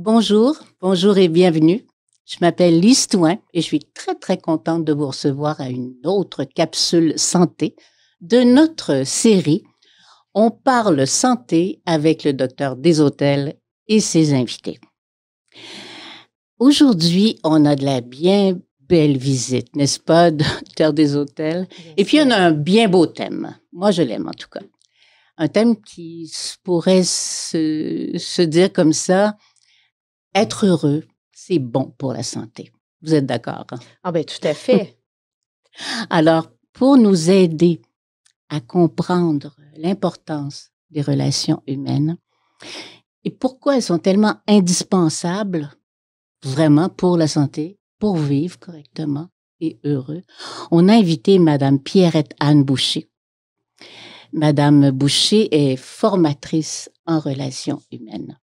Bonjour, bonjour et bienvenue. Je m'appelle Lise Touin et je suis très contente de vous recevoir à une autre capsule santé de notre série. On parle santé avec le docteur Desautels et ses invités. Aujourd'hui, on a de la bien belle visite, n'est-ce pas, docteur Desautels? Et puis, on a un bien beau thème. Moi, je l'aime en tout cas. Un thème qui pourrait se dire comme ça, être heureux, c'est bon pour la santé. Vous êtes d'accord? Hein? Ah bien, tout à fait. Alors, pour nous aider à comprendre l'importance des relations humaines et pourquoi elles sont tellement indispensables vraiment pour la santé, pour vivre correctement et heureux, on a invité Madame Pierrette-Anne Boucher. Madame Boucher est formatrice en relations humaines.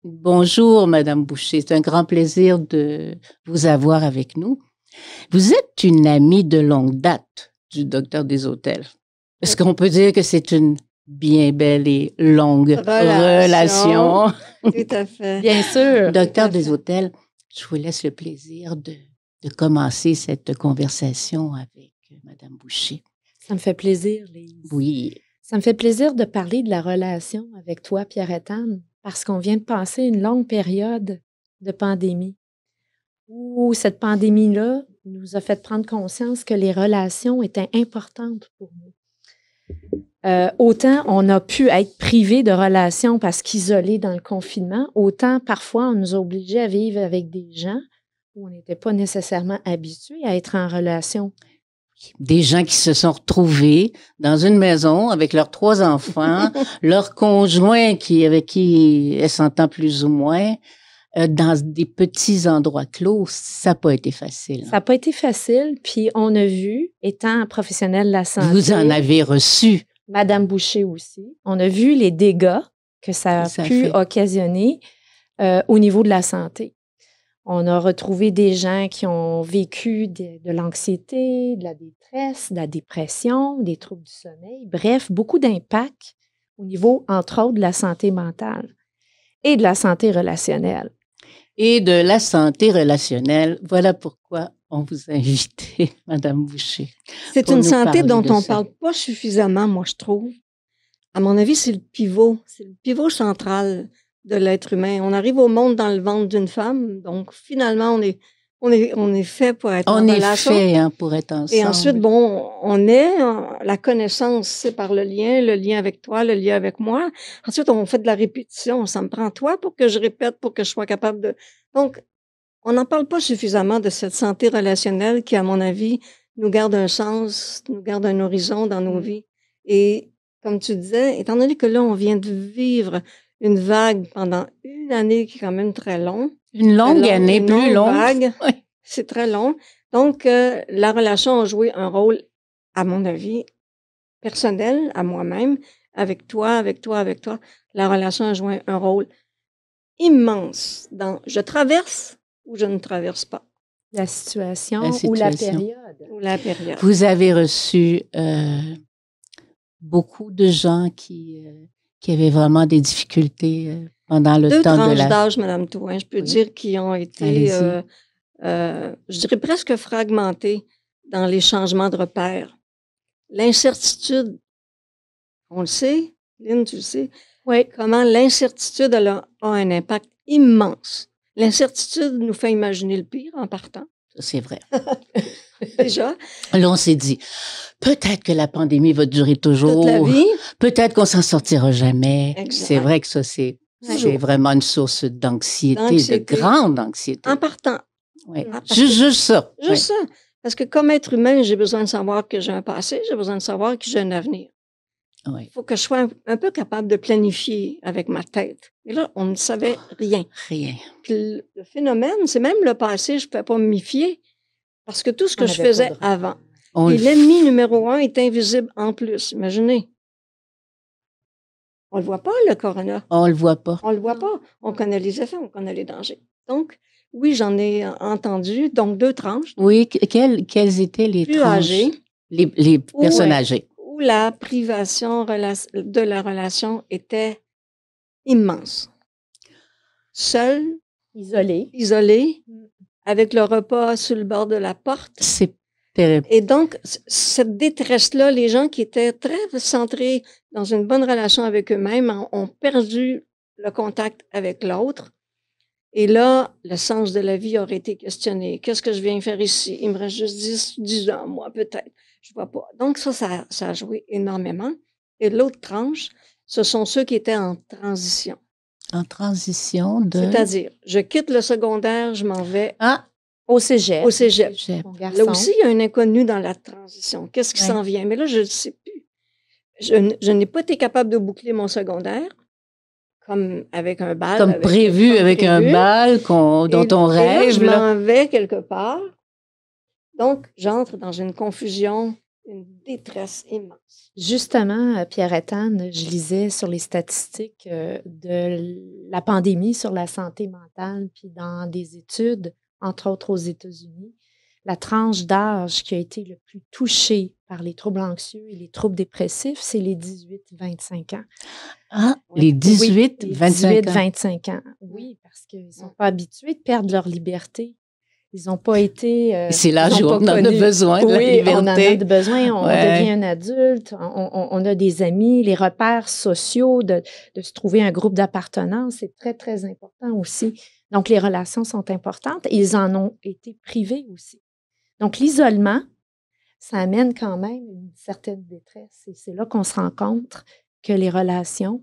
Bonjour, Madame Boucher. C'est un grand plaisir de vous avoir avec nous. Vous êtes une amie de longue date du docteur Desautels. Est-ce qu'on peut dire que c'est une bien belle et longue relation? Tout à fait. Bien sûr. Docteur Desautels, je vous laisse le plaisir de commencer cette conversation avec Madame Boucher. Ça me fait plaisir, Lise. Oui. Ça me fait plaisir de parler de la relation avec toi, Pierrette-Anne, parce qu'on vient de passer une longue période de pandémie où cette pandémie-là nous a fait prendre conscience que les relations étaient importantes pour nous. Autant on a pu être privé de relations parce qu'isolés dans le confinement, autant parfois on nous obligeait à vivre avec des gens où on n'était pas nécessairement habitué à être en relation. Des gens qui se sont retrouvés dans une maison avec leurs 3 enfants, leurs conjoints avec qui elles s'entendent plus ou moins, dans des petits endroits clos. Ça n'a pas été facile. Ça n'a pas été facile. Puis on a vu, étant professionnel de la santé... Vous en avez reçu. Madame Boucher aussi. On a vu les dégâts que ça a pu occasionner au niveau de la santé. On a retrouvé des gens qui ont vécu de l'anxiété, de la détresse, de la dépression, des troubles du sommeil. Bref, beaucoup d'impacts au niveau, entre autres, de la santé mentale et de la santé relationnelle. Et de la santé relationnelle, voilà pourquoi on vous a invité, Madame Boucher. C'est une santé dont on ne parle pas suffisamment, moi, je trouve. À mon avis, c'est le pivot central de l'être humain. On arrive au monde dans le ventre d'une femme, donc finalement, on est fait pour être en relation. On est fait pour être ensemble. Et ensuite, la connaissance, c'est par le lien avec toi, le lien avec moi. Ensuite, on fait de la répétition. Ça me prend toi pour que je répète, pour que je sois capable de... Donc, on n'en parle pas suffisamment de cette santé relationnelle qui, à mon avis, nous garde un sens, nous garde un horizon dans nos vies. Et comme tu disais, étant donné que là, on vient de vivre une vague pendant une année qui est quand même très longue. Une longue année, plus longue. Vague, oui. C'est très long. Donc, la relation a joué un rôle, à mon avis, personnel, à moi-même, avec toi. La relation a joué un rôle immense dans je traverse ou je ne traverse pas. La situation. Ou la période. Vous avez reçu beaucoup de gens qui avaient vraiment des difficultés pendant le temps de la... 2 tranches d'âge, Mme Touin, je peux dire, qui ont été, je dirais presque fragmentées dans les changements de repères. L'incertitude, on le sait, Lynn, tu le sais, comment l'incertitude a un impact immense. L'incertitude nous fait imaginer le pire en partant. C'est vrai. Déjà. Là, on s'est dit, peut-être que la pandémie va durer toujours. Toute la vie. Peut-être qu'on s'en sortira jamais. Exact. C'est vrai que ça, c'est vraiment une source d'anxiété, de grande anxiété. En partant. Oui. Juste ça. Juste ça. Parce que comme être humain, j'ai besoin de savoir que j'ai un passé, j'ai besoin de savoir que j'ai un avenir. Il faut que je sois un peu capable de planifier avec ma tête. Et là, on ne savait rien. Rien. Puis le phénomène, c'est même le passé, je ne pouvais pas m'y fier parce que tout ce que je faisais avant. Et l'ennemi numéro 1 est invisible en plus. Imaginez. On ne le voit pas, le corona. On ne le voit pas. On ne le voit pas. On connaît les effets, on connaît les dangers. Donc, oui, j'en ai entendu. Donc, 2 tranches. Oui, quelles étaient les plus tranches? Âgées. Les personnes âgées. Où la privation de la relation était immense. Seul Isolés, avec le repas sur le bord de la porte. C'est terrible. Et donc, cette détresse-là, les gens qui étaient très centrés dans une bonne relation avec eux-mêmes ont perdu le contact avec l'autre. Et là, le sens de la vie aurait été questionné. Qu'est-ce que je viens faire ici? Il me reste juste 10 ans, moi, peut-être. Je vois pas. Donc, ça a joué énormément. Et l'autre tranche, ce sont ceux qui étaient en transition. En transition de... C'est-à-dire, je quitte le secondaire, je m'en vais au cégep. Au cégep. Là aussi, il y a un inconnu dans la transition. Qu'est-ce qui s'en vient? Mais là, je ne sais plus. Je n'ai pas été capable de boucler mon secondaire, comme avec un bal. Comme prévu, avec un bal dont on rêve. Et là, je m'en vais quelque part. Donc, j'entre dans une confusion, une détresse immense. Justement, Pierre-Étienne, je lisais sur les statistiques de la pandémie sur la santé mentale, puis dans des études, entre autres aux États-Unis, la tranche d'âge qui a été le plus touchée par les troubles anxieux et les troubles dépressifs, c'est les 18-25 ans. Ah, les 18-25 ans. Oui, parce qu'ils ne sont pas habitués de perdre leur liberté. Ils n'ont pas été... c'est l'âge où on en a besoin de la liberté. On en a besoin, on devient un adulte, on a des amis, les repères sociaux, de se trouver un groupe d'appartenance, c'est très, très important aussi. Donc, les relations sont importantes et ils en ont été privés aussi. Donc, l'isolement, ça amène quand même une certaine détresse. Et c'est là qu'on se rend compte que les relations,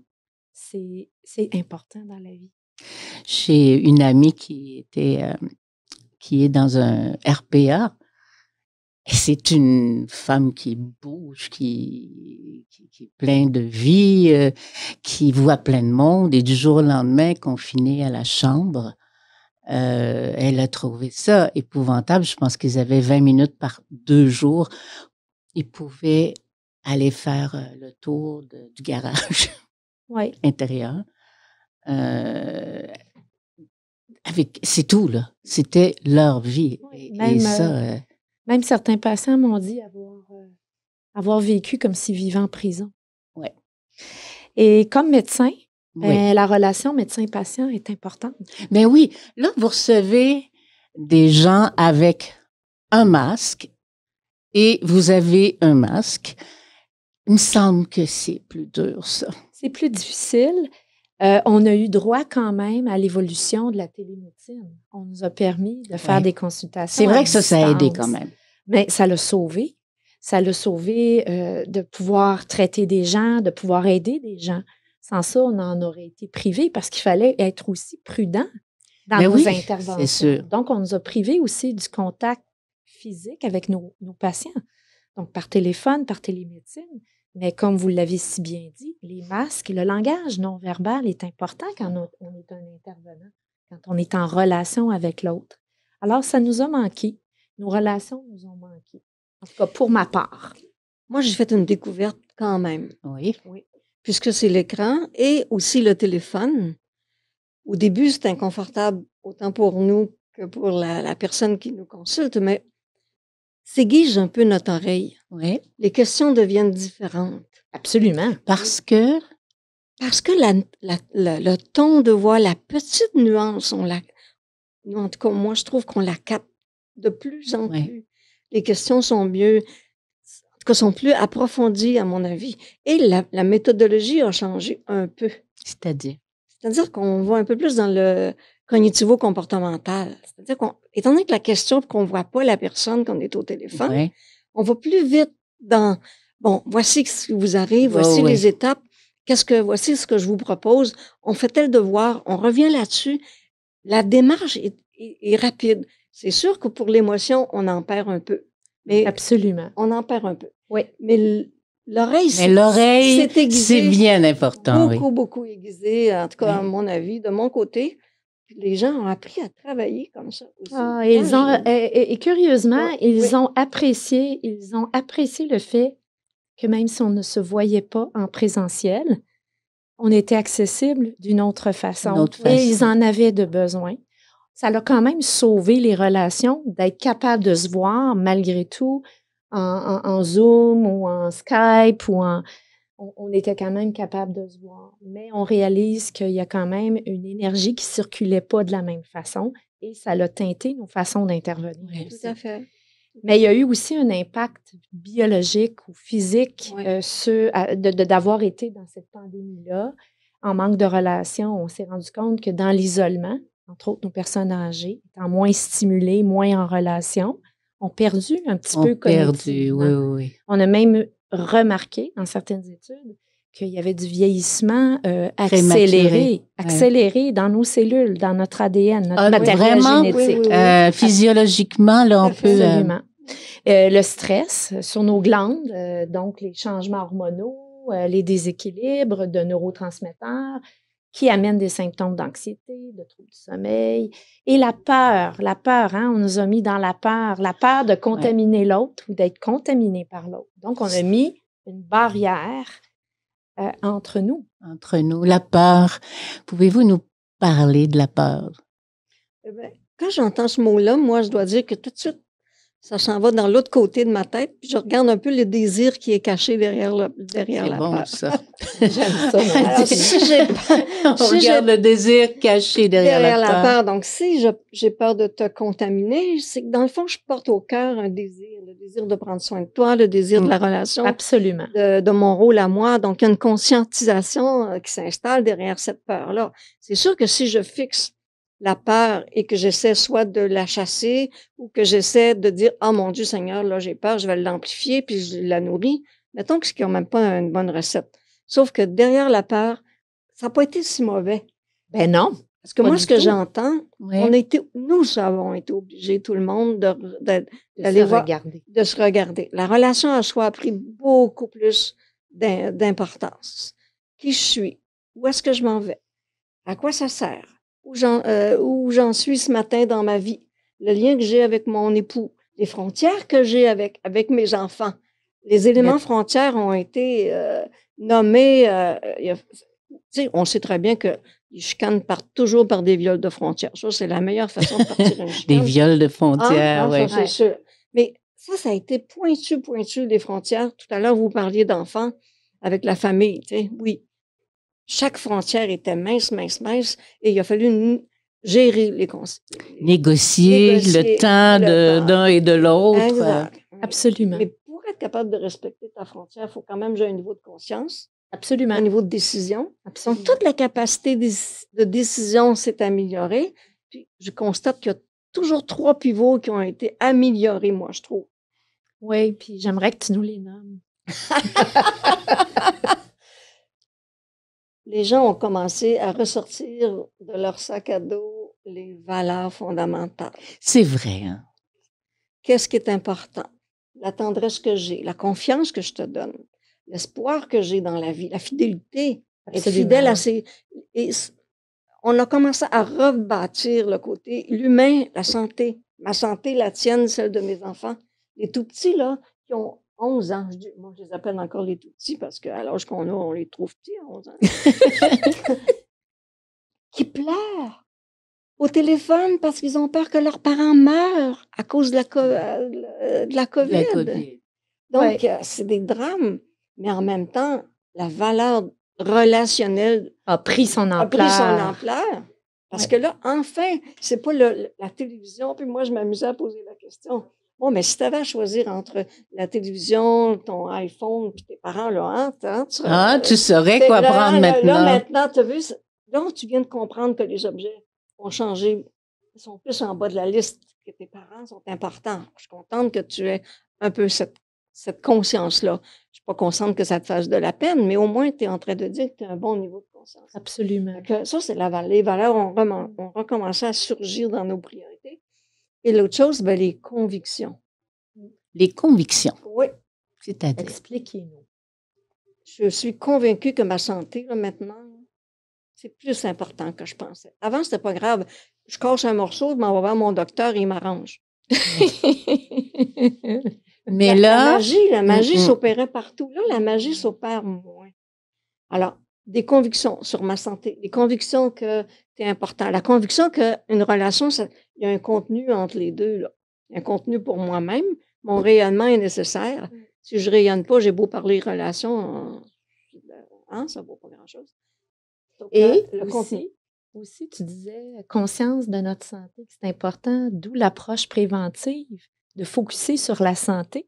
c'est important dans la vie. J'ai une amie qui est dans un RPA. Et c'est une femme qui bouge, qui est pleine de vie, qui voit plein de monde. Et du jour au lendemain, confinée à la chambre, elle a trouvé ça épouvantable. Je pense qu'ils avaient 20 minutes par 2 jours. Ils pouvaient aller faire le tour du garage intérieur. C'est tout, là. C'était leur vie. Oui, Même certains patients m'ont dit avoir vécu comme s'ils vivaient en prison. Oui. Et comme médecin, la relation médecin-patient est importante. Mais oui, là, vous recevez des gens avec un masque et vous avez un masque. Il me semble que c'est plus dur, ça. C'est plus difficile. On a eu droit quand même à l'évolution de la télémédecine. On nous a permis de faire des consultations. C'est vrai que ça a aidé quand même. Mais ça l'a sauvé. Ça l'a sauvé de pouvoir traiter des gens, de pouvoir aider des gens. Sans ça, on en aurait été privé parce qu'il fallait être aussi prudent dans nos interventions. C'est sûr. Donc, on nous a privés aussi du contact physique avec nos patients. Donc, par téléphone, par télémédecine. Mais comme vous l'avez si bien dit, les masques, le langage non verbal est important quand on est un intervenant, quand on est en relation avec l'autre. Alors, ça nous a manqué. Nos relations nous ont manqué. En tout cas, pour ma part. Moi, j'ai fait une découverte quand même. Oui. Puisque c'est l'écran et aussi le téléphone. Au début, c'est inconfortable, autant pour nous que pour la personne qui nous consulte, mais s'aiguise un peu notre oreille. Oui. Les questions deviennent différentes. Absolument. Parce que le ton de voix, la petite nuance, en tout cas, moi, je trouve qu'on la capte de plus en plus. Les questions sont mieux, en tout cas, sont plus approfondies, à mon avis. Et la méthodologie a changé un peu. C'est-à-dire qu'on va un peu plus dans le cognitivo-comportemental. C'est-à-dire étant donné que la question, qu'on ne voit pas la personne quand on est au téléphone, on va plus vite dans, voici ce qui vous arrive, voici les étapes, voici ce que je vous propose, on fait tel devoir, on revient là-dessus. La démarche est rapide. C'est sûr que pour l'émotion, on en perd un peu. Mais absolument. On en perd un peu. Oui. Mais l'oreille, c'est bien important. Beaucoup aiguisé, en tout cas, à mon avis, de mon côté. Les gens ont appris à travailler comme ça aussi. Et curieusement, ils ont apprécié le fait que même si on ne se voyait pas en présentiel, on était accessible d'une autre façon. Et ils en avaient de besoin. Ça a quand même sauvé les relations, d'être capable de se voir malgré tout en Zoom ou en Skype ou on était quand même capable de se voir. Mais on réalise qu'il y a quand même une énergie qui ne circulait pas de la même façon et ça a teinté nos façons d'intervenir. Oui, tout à fait. Mais il y a eu aussi un impact biologique ou physique d'avoir été dans cette pandémie-là. En manque de relations, on s'est rendu compte que dans l'isolement, entre autres nos personnes âgées, étant moins stimulées, moins en relation, ont perdu un petit peu cognitivement. Oui. On a même remarqué dans certaines études qu'il y avait du vieillissement accéléré dans nos cellules, dans notre ADN, notre matériel génétique. Physiologiquement, là, on peut... Absolument. Le stress sur nos glandes, donc les changements hormonaux, les déséquilibres de neurotransmetteurs qui amènent des symptômes d'anxiété, de troubles du sommeil. Et la peur, on nous a mis dans la peur de contaminer l'autre ou d'être contaminé par l'autre. Donc, on a mis une barrière entre nous. Entre nous, la peur. Pouvez-vous nous parler de la peur? Quand j'entends ce mot-là, moi, je dois dire que tout de suite, ça s'en va dans l'autre côté de ma tête, puis je regarde un peu le désir qui est caché derrière la peur. Ça. J'aime ça. Alors, on regarde le désir caché derrière la peur. Donc, si j'ai peur de te contaminer, c'est que dans le fond, je porte au cœur un désir, le désir de prendre soin de toi, le désir de la relation. Absolument. De mon rôle à moi. Donc, il y a une conscientisation qui s'installe derrière cette peur-là. C'est sûr que si je fixe la peur et que j'essaie soit de la chasser ou que j'essaie de dire « Ah, mon Dieu Seigneur, là, j'ai peur, je vais l'amplifier puis je la nourris. » Mettons que c'est quand même pas une bonne recette. Sauf que derrière la peur, ça n'a pas été si mauvais. Ben non. Parce que moi, ce que j'entends, nous avons été obligés, tout le monde, de se regarder. La relation à soi a pris beaucoup plus d'importance. Qui je suis? Où est-ce que je m'en vais? À quoi ça sert? Où j'en suis ce matin dans ma vie, le lien que j'ai avec mon époux, les frontières que j'ai avec mes enfants. Les éléments frontières ont été nommés. On sait très bien que les chicanes partent toujours par des viols de frontières. Ça, c'est la meilleure façon de partir une chicane. Des viols de frontières, oui. Ça, c'est sûr. Mais ça a été pointu, les frontières. Tout à l'heure, vous parliez d'enfants avec la famille, oui. Chaque frontière était mince, et il a fallu gérer les négocier le temps d'un et de l'autre. Absolument. Mais pour être capable de respecter ta frontière, il faut quand même j'ai un niveau de conscience. Absolument. Un niveau de décision. Absolument. Donc, toute la capacité de décision s'est améliorée. Puis, je constate qu'il y a toujours 3 pivots qui ont été améliorés, moi, je trouve. Oui, puis j'aimerais que tu nous les nommes. Les gens ont commencé à ressortir de leur sac à dos les valeurs fondamentales. C'est vrai. Hein? Qu'est-ce qui est important? La tendresse que j'ai, la confiance que je te donne, l'espoir que j'ai dans la vie, la fidélité, être fidèle à ses... Et on a commencé à rebâtir le côté, l'humain, la santé. Ma santé, la tienne, celle de mes enfants. Les tout-petits, là, qui ont 11 ans. Moi, je les appelle encore les tout-petits parce qu'à l'âge qu'on a, on les trouve petits à 11 ans. Qui pleurent au téléphone parce qu'ils ont peur que leurs parents meurent à cause de la COVID. Donc, c'est des drames. Mais en même temps, la valeur relationnelle a pris son ampleur. Parce que là, enfin, c'est pas la télévision. Puis moi, je m'amusais à poser la question. Bon, mais si tu avais à choisir entre la télévision, ton iPhone, puis tes parents, là, tu saurais quoi prendre maintenant. Là, maintenant, tu as vu, là, tu viens de comprendre que les objets ont changé, ils sont plus en bas de la liste, que tes parents sont importants. Je suis contente que tu aies un peu cette conscience-là. Je ne suis pas consciente que ça te fasse de la peine, mais au moins, tu es en train de dire que tu as un bon niveau de conscience. Absolument. Ça, c'est les valeurs ont recommencé à surgir dans nos priorités. Et l'autre chose, les convictions. Les convictions? Oui. C'est-à-dire? Expliquez-nous. Je suis convaincue que ma santé, là, maintenant, c'est plus important que je pensais. Avant, c'était pas grave. Je casse un morceau, je m'en vais voir mon docteur et il m'arrange. Mais là... La magie s'opérait partout. Là, la magie s'opère moins. Alors, des convictions sur ma santé, des convictions que c'est important. La conviction qu'une relation, il y a un contenu entre les deux. Là. Il y a un contenu pour moi-même. Mon rayonnement est nécessaire. Si je ne rayonne pas, j'ai beau parler relation, hein, ça vaut pas grand-chose. Donc, et aussi, tu disais conscience de notre santé, que c'est important, d'où l'approche préventive, de focuser sur la santé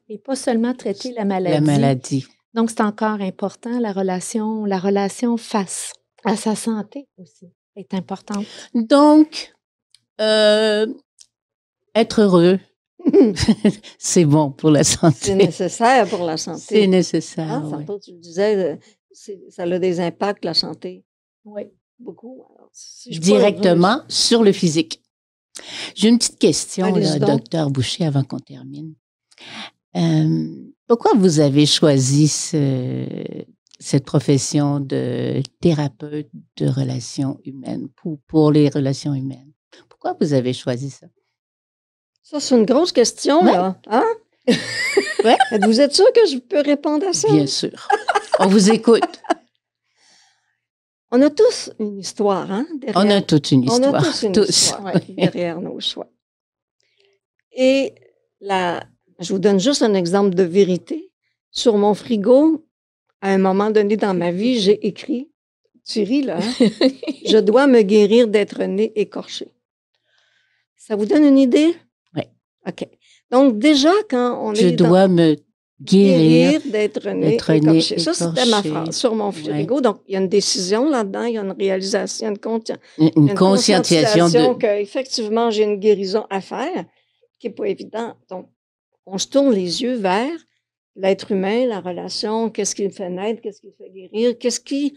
et pas seulement traiter la maladie. La maladie. Donc, c'est encore important, la relation face à sa santé aussi est importante. Donc, être heureux, c'est bon pour la santé. C'est nécessaire pour la santé. C'est nécessaire, hein, tantôt, tu le disais, ça a des impacts, la santé. Oui. Beaucoup. Alors, si directement sur le physique. J'ai une petite question, docteur Boucher, avant qu'on termine. Pourquoi vous avez choisi cette profession de thérapeute de relations humaines, pour les relations humaines? Pourquoi vous avez choisi ça? Ça, c'est une grosse question, là. Hein? Ouais. Vous êtes sûr que je peux répondre à ça? Bien sûr. On vous écoute. On a tous une histoire, hein? On a toute une histoire. On a tous une histoire derrière nos choix. Et je vous donne juste un exemple de vérité. Sur mon frigo, à un moment donné dans ma vie, j'ai écrit, tu ris là, hein? Je dois me guérir d'être né écorché. Ça vous donne une idée? Oui. OK. Donc, déjà, quand on Je dois me guérir d'être né écorché. Ça, c'était ma phrase sur mon frigo. Ouais. Donc, il y a une décision là-dedans, il y a une réalisation, une conscientisation qu'effectivement, j'ai une guérison à faire, qui n'est pas évident. Donc, on se tourne les yeux vers l'être humain, la relation, qu'est-ce qui le fait naître, qu'est-ce qui le fait guérir, qu'est-ce qui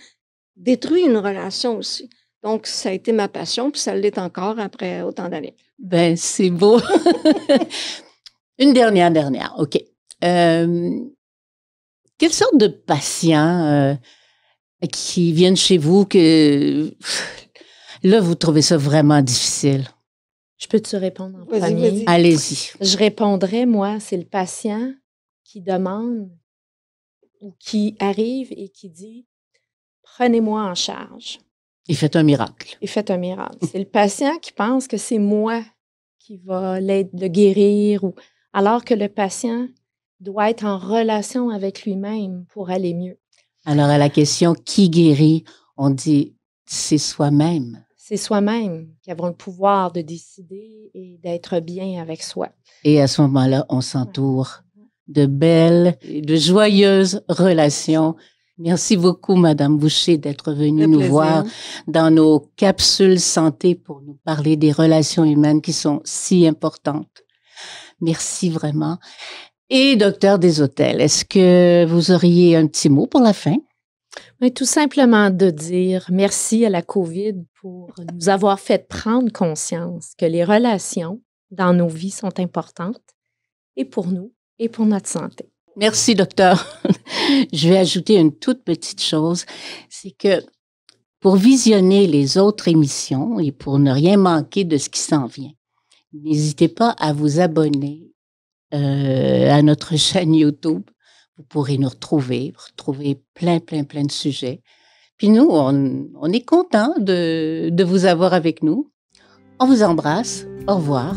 détruit une relation aussi. Donc, ça a été ma passion, puis ça l'est encore après autant d'années. Ben, c'est beau. Une dernière, OK. Quelle sorte de patients qui viennent chez vous que là, vous trouvez ça vraiment difficile? Je peux te répondre en premier? Vas-y. Allez-y. Je répondrais, moi, c'est le patient qui demande ou qui arrive et qui dit « Prenez-moi en charge ». Il fait un miracle. Il fait un miracle. C'est le patient qui pense que c'est moi qui va le guérir, alors que le patient doit être en relation avec lui-même pour aller mieux. Alors, à la question « Qui guérit ?», on dit « C'est soi-même ». C'est soi-même qui avons le pouvoir de décider et d'être bien avec soi. Et à ce moment-là, on s'entoure de belles et de joyeuses relations. Merci beaucoup, Madame Boucher, d'être venue nous voir dans nos capsules santé pour nous parler des relations humaines qui sont si importantes. Merci vraiment. Et docteur Desautels, est-ce que vous auriez un petit mot pour la fin? Oui, tout simplement de dire merci à la COVID pour nous avoir fait prendre conscience que les relations dans nos vies sont importantes et pour nous et pour notre santé. Merci, docteur. Je vais ajouter une toute petite chose, c'est que pour visionner les autres émissions et pour ne rien manquer de ce qui s'en vient, n'hésitez pas à vous abonner à notre chaîne YouTube. Vous pourrez nous retrouver plein de sujets. Puis nous, on est contents de vous avoir avec nous. On vous embrasse. Au revoir.